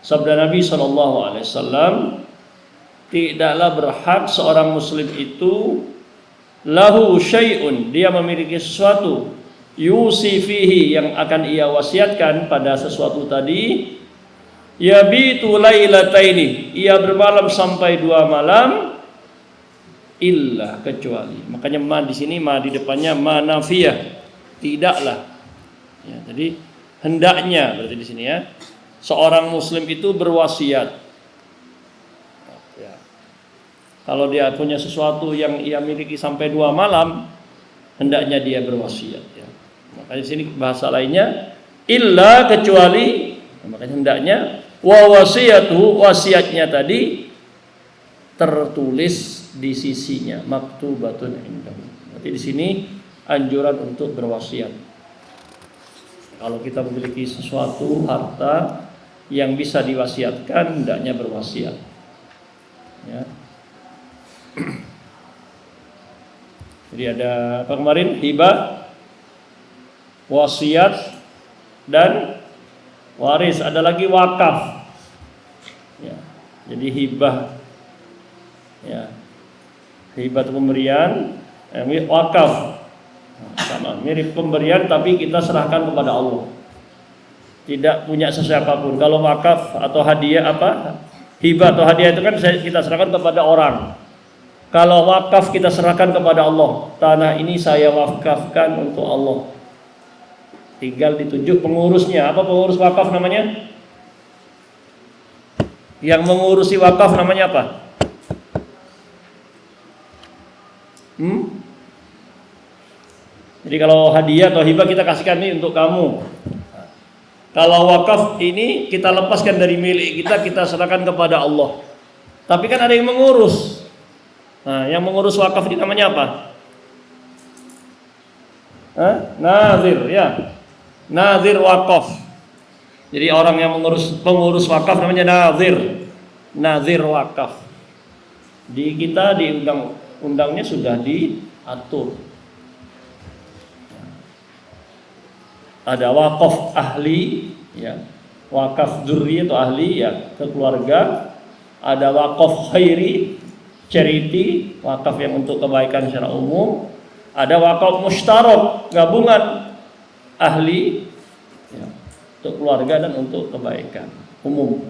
Sabda Nabi SAW, tidaklah berhak seorang muslim itu lahu syai'un, dia memiliki sesuatu, yusi fihi, yang akan ia wasiatkan pada sesuatu tadi, yabitu lailataini, ia bermalam sampai 2 malam, illa, kecuali. Makanya ma di sini, ma di depannya ma nafiyah, tidaklah. Ya, jadi hendaknya berarti di sini ya. Seorang muslim itu berwasiat. Ya. Kalau dia punya sesuatu yang ia miliki sampai 2 malam, hendaknya dia berwasiat ya. Makanya di sini bahasa lainnya illa, kecuali. Makanya hendaknya wa wasiyatuhu, wasiatnya tadi tertulis di sisinya, maktubatun indahu. Berarti di sini anjuran untuk berwasiat. Kalau kita memiliki sesuatu harta yang bisa diwasiatkan, hendaknya berwasiat. Ya. Jadi ada apa kemarin? Hibah, wasiat, dan waris. Ada lagi wakaf. Ya. Jadi hibah, ya, hibah itu pemberian, wakaf sama mirip pemberian tapi kita serahkan kepada Allah, tidak punya sesiapapun. Kalau wakaf atau hadiah, apa hibah atau hadiah itu kan kita serahkan kepada orang. Kalau wakaf kita serahkan kepada Allah, tanah ini saya wakafkan untuk Allah, tinggal ditunjuk pengurusnya. Apa pengurus wakaf namanya? Yang mengurusi wakaf namanya apa? Jadi kalau hadiah atau hibah kita kasihkan ini untuk kamu. Kalau wakaf ini kita lepaskan dari milik kita, kita serahkan kepada Allah. Tapi kan ada yang mengurus. Nah, yang mengurus wakaf ini namanya apa? Nazir, ya. Nazir wakaf. Jadi orang yang pengurus wakaf namanya nazir. Nazir wakaf. Di kita di undang-undangnya sudah diatur. Ada wakaf ahli, ya, wakaf dzurri atau ahli, ya, ke keluarga. Ada wakaf khairi, charity, wakaf yang untuk kebaikan secara umum. Ada wakaf mustarak, gabungan ahli, ya, untuk keluarga dan untuk kebaikan umum.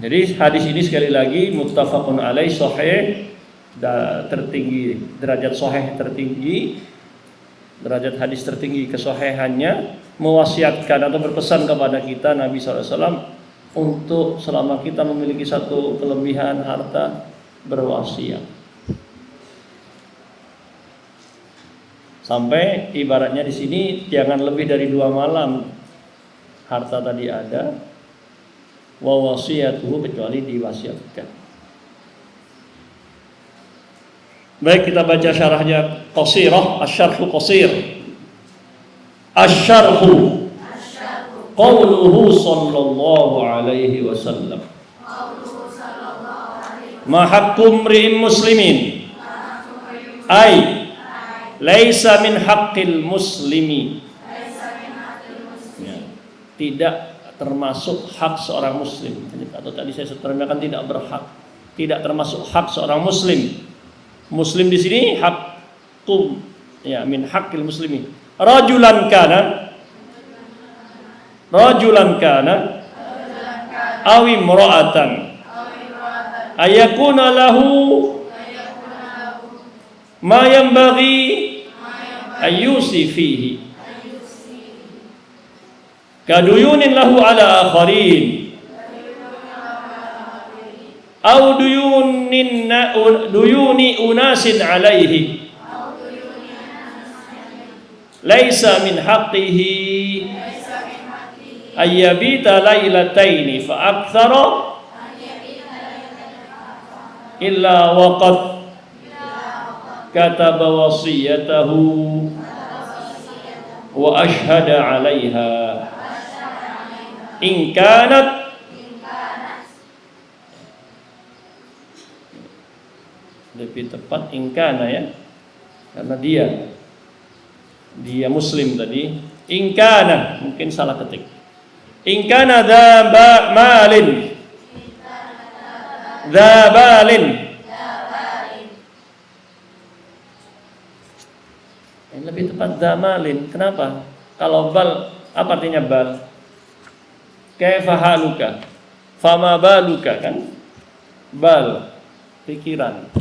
Jadi hadis ini sekali lagi muttafaqun alaih, sahih, tertinggi, derajat sahih tertinggi, derajat hadis tertinggi kesahihannya, mewasiatkan atau berpesan kepada kita Nabi SAW untuk selama kita memiliki satu kelebihan harta, berwasiat. Sampai ibaratnya di sini jangan lebih dari 2 malam harta tadi ada, wa wasiyatuhu, kecuali diwasiatkan. Baik, kita baca syarahnya qasirah, asy-syarhu qasir. Asy-syarhu qauluhu sallallahu alaihi wasallam. Ma haqqu imri'in muslimin ay laisa min haqqil muslimi. Ya, tidak termasuk hak seorang muslim. Atau tadi saya terjemahkan tidak berhak, tidak termasuk hak seorang muslim. Muslim di sini haqqum, ya, min haqqil muslimi. Rajulan kana aw imra'atan ayakuna lahu ma yanbaghi ayyusi fihi kaduyunin lahu ala akharin au duyuni unasin alaihi laisa min haqqihi ayyabita lailataini fa aktsara illa waqad kataba wasiyatahu wa ashhada 'alaiha in kanat, lebih tepat ingkana, ya, karena dia muslim tadi, In kana, mungkin salah ketik. In kana dza malin. Dza balin. Yang lebih tepat dza malin. Kenapa? Kalau bal, apa artinya bal? Kaifa haluka? Fama baluka, kan? Bal, pikiran.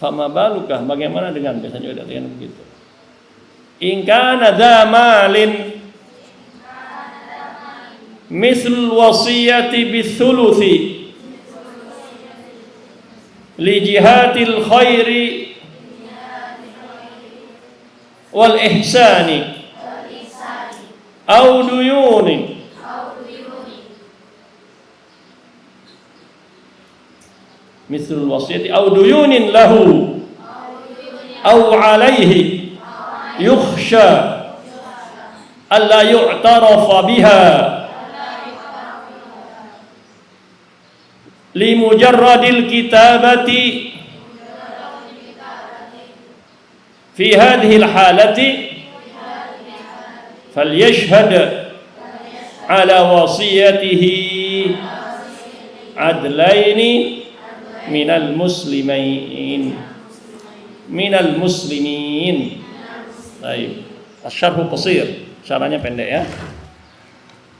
Fama baluka, bagaimana dengan, biasanya udah dengan begitu. In kana dza malin misl wasiyati bitsulusi li jihatil khairi wal ihsani au duyuni misl wasiyati au duyunin lahu au alaihi yukhsha alla yu'tarafa biha li mujarradil kitabati fi hadhihi al-halati falyashhad ala wasiyatihi adlaini minal muslimin. Baik. Asyarhu qasir, caranya pendek ya.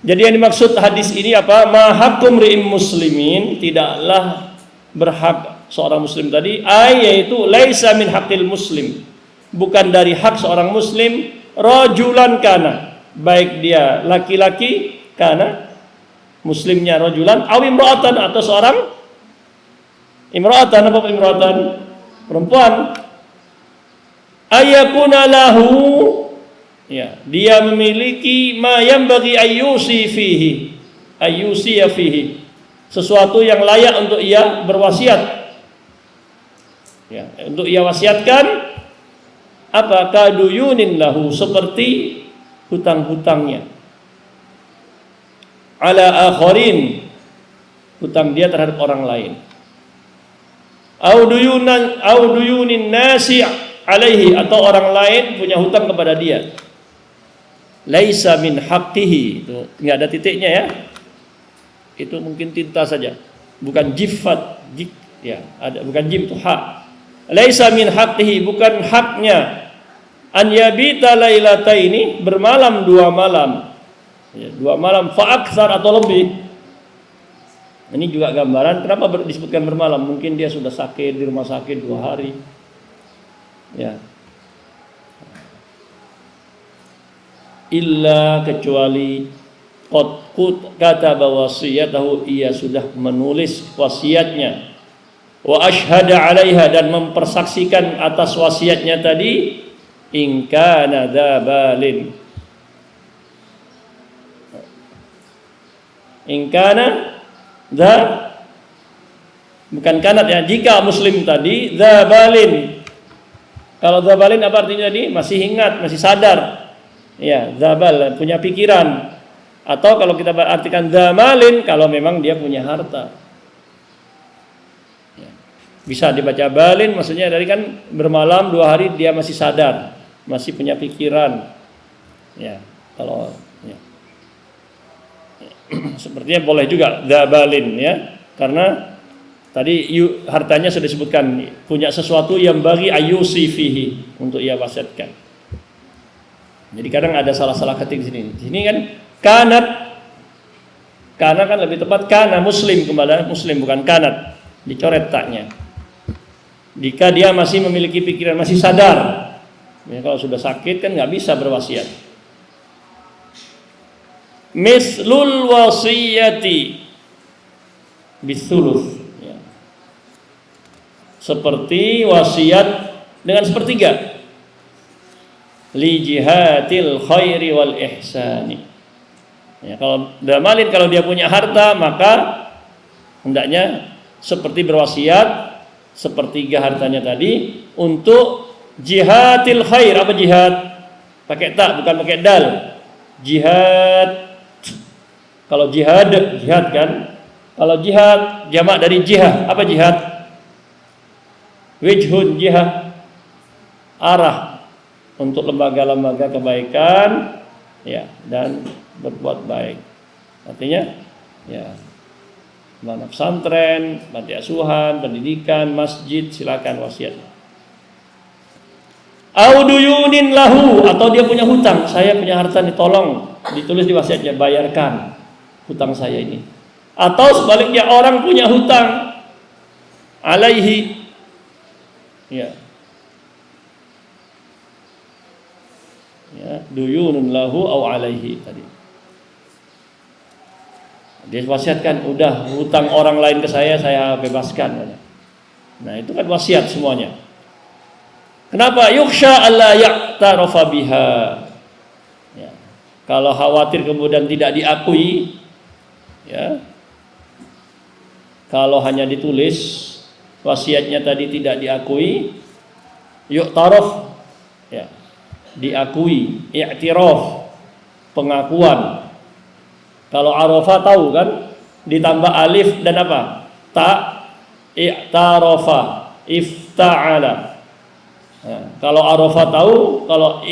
Jadi yang dimaksud hadis ini apa? Ma haqqum ri'im muslimin, tidaklah berhak seorang muslim tadi, yaitu laisa min haqqil muslim, bukan dari hak seorang muslim, rajulan kana, baik dia laki-laki kana muslimnya rajulan, aw imra'atan, atau seorang imra'atan, apa imra'atan? Perempuan. Ayakuna lahu, ya, dia memiliki ma yanbaghi ayyusi fihi, ayyusiya fihi, sesuatu yang layak untuk ia berwasiat, ya, untuk ia wasiatkan. Apa? Kaduyunin lahu, seperti hutang-hutangnya, ala akharin, hutang dia terhadap orang lain, au duyunin nasi alaihi, atau orang lain punya hutang kepada dia. Laisa min haqqihi, itu enggak ada titiknya ya. Itu mungkin tinta saja, bukan jifat, ya, ada bukan jim, itu hak. Laisa min haqqihi, bukan haknya, an yabita lailataini, bermalam 2 malam. Ya, 2 malam fa aktsar, atau lebih. Ini juga gambaran kenapa disebutkan bermalam. Mungkin dia sudah sakit di rumah sakit 2 hari. Ya. Illa, kecuali qad kataba wasiyatahu, ia sudah menulis wasiatnya, wa asyhada 'alaiha, dan mempersaksikan atas wasiatnya tadi, in kana dzabalin, in kana bukan kanat ya, jika muslim tadi dzabalin. Kalau dzabalin apa artinya tadi? Masih ingat, masih sadar. Ya, dzabal, punya pikiran. Atau kalau kita artikan dzamalin, kalau memang dia punya harta. Ya. Bisa dibaca balin, maksudnya dari kan bermalam 2 hari dia masih sadar, masih punya pikiran. Ya, kalau ya. Sepertinya boleh juga dzabalin ya, karena tadi hartanya sudah disebutkan, punya sesuatu yang bagi ayyusi fihi, untuk ia wasiatkan. Jadi kadang ada salah-salah ketik di sini. Di sini kan kanat, kana kan lebih tepat kana muslim, kepada muslim, bukan kanat, dicoret taknya. Jika dia masih memiliki pikiran, masih sadar. Ya, kalau sudah sakit kan nggak bisa berwasiat. Mislul wasiyati bisuluth, ya. Seperti wasiat dengan sepertiga, li jihatil khairi wal ihsani. Ya, kalau damalin, kalau dia punya harta, maka hendaknya seperti berwasiat sepertiga hartanya tadi untuk jihadil khair. Apa jihad? Pakai tak, bukan pakai dal. Jihad. Kalau jihad, jihad kan. Kalau jihad jamak dari jihad. Apa jihad? Wijhun, jihad, arah. untuk lembaga-lembaga kebaikan, ya, dan berbuat baik. Artinya, ya, mana pesantren, panti asuhan, pendidikan, masjid, silakan wasiat. Auduyunin lahu, atau dia punya hutang, saya punya harta nih, tolong ditulis di wasiatnya, bayarkan hutang saya ini. Atau sebaliknya orang punya hutang alaihi, ya, ya, duyunun lahu au alaihi tadi. Dia wasiatkan, udah hutang orang lain ke saya bebaskan. Nah, itu kan wasiat semuanya. Kenapa? Yuksha alla ya'tarafa biha. Ya. Kalau khawatir kemudian tidak diakui, ya. Kalau hanya ditulis wasiatnya tadi tidak diakui, yu'taraf, ya, diakui, i'tiraf, pengakuan. Kalau arafa tahu kan, ditambah alif dan apa? Ta, i'tarafa, ifta'ala. Nah, kalau arafa tahu, kalau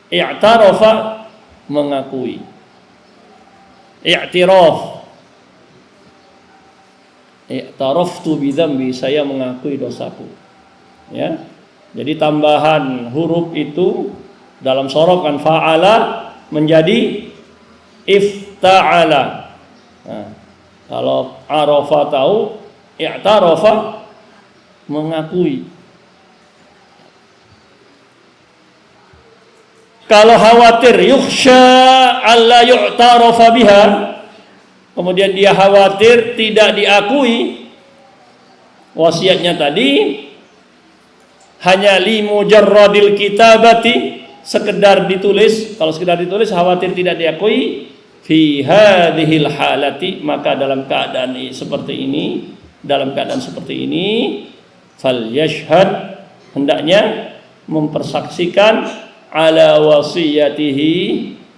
i'tarafa mengakui. I'tiraf, i'taraftu bidzambi, saya mengakui dosaku. Ya. Jadi tambahan huruf itu dalam shorof kan fa'ala menjadi ifta'ala. Nah, kalau arafa tahu, i'tarafa mengakui. Kalau khawatir yukhsha alla yu'tarafa biha, kemudian dia khawatir tidak diakui wasiatnya tadi, hanya li mujarradil kitabati, sekedar ditulis. Kalau sekedar ditulis khawatir tidak diakui, fi hadhil halati, maka dalam keadaan seperti ini, fal yashhad, hendaknya mempersaksikan ala wasiyatihi,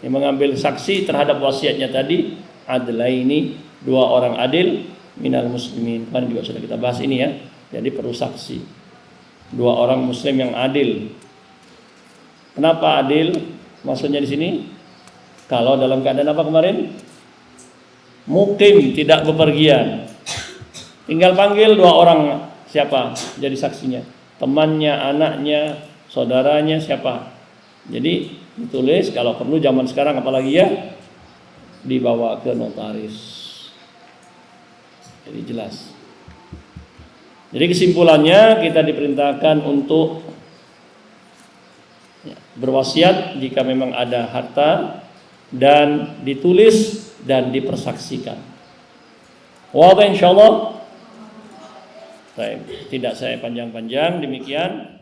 yang mengambil saksi terhadap wasiatnya tadi, adlaini, dua orang adil, minal muslimin. Kan juga sudah kita bahas ini ya. Jadi perlu saksi, dua orang muslim yang adil. Kenapa adil? Maksudnya di sini, kalau dalam keadaan apa kemarin? Mukim, tidak bepergian. Tinggal panggil dua orang, siapa jadi saksinya? Temannya, anaknya, saudaranya, siapa? Jadi ditulis, kalau perlu zaman sekarang apalagi ya, dibawa ke notaris. Jadi jelas. Jadi kesimpulannya, kita diperintahkan untuk berwasiat jika memang ada harta, dan ditulis dan dipersaksikan. Wadah insyaallah. Tidak saya panjang-panjang, demikian.